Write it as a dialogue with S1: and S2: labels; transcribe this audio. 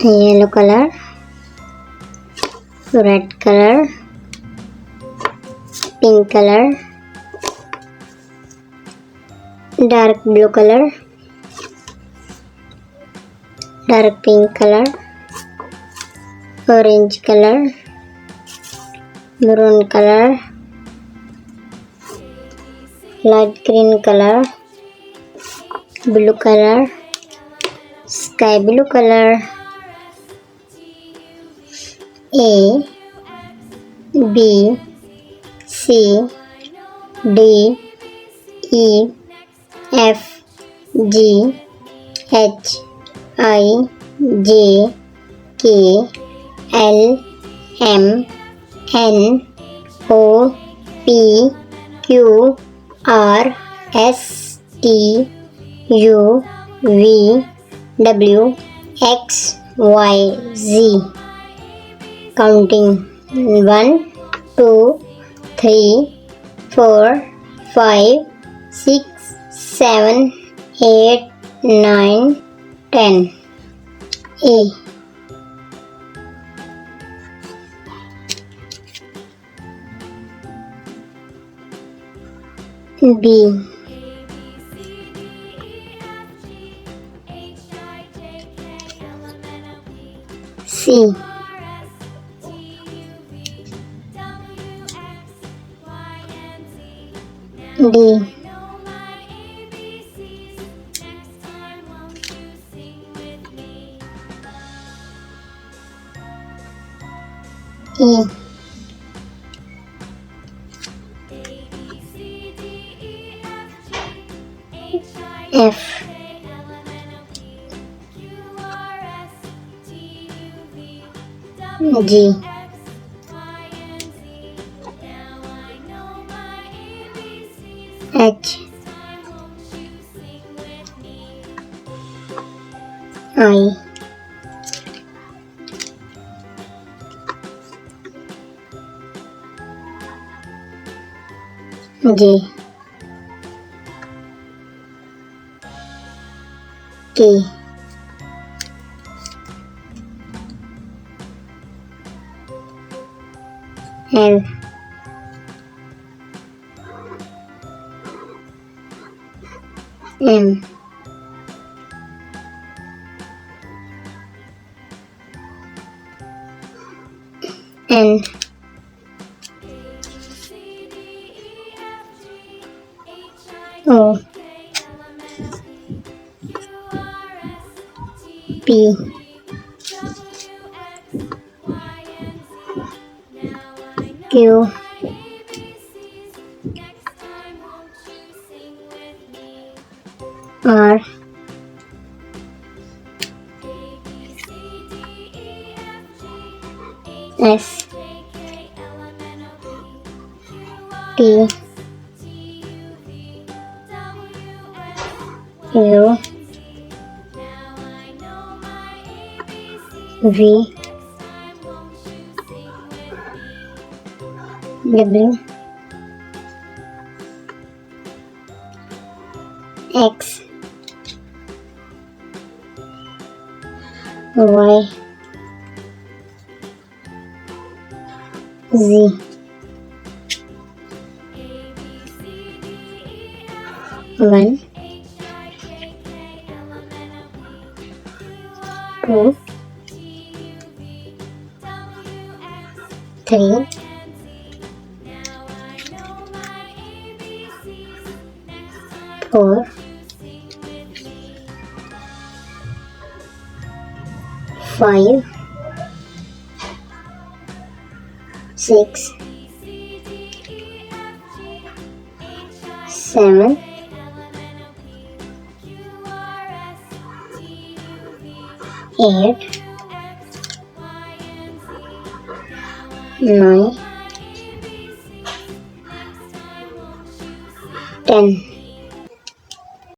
S1: yellow color, red color, pink color, dark blue color, dark pink color, orange color, maroon color, light green color, blue color, sky blue color. A, B, C, D, E, F, G, H, I, J, K, L, M, N, O, P, Q, R, S, T, U, V, W, X, Y, Z. Counting 1, 2, 3, 4, 5, 6, 7, 8, 9, 10. A, B, C, D, E, F, G, H, I, J, K, L, M, N, O, P, Q, R, S, T, U, V, W, X, Y, Z. 1, 2, 3, 4, 5, 6, 7, 8, 9, 10.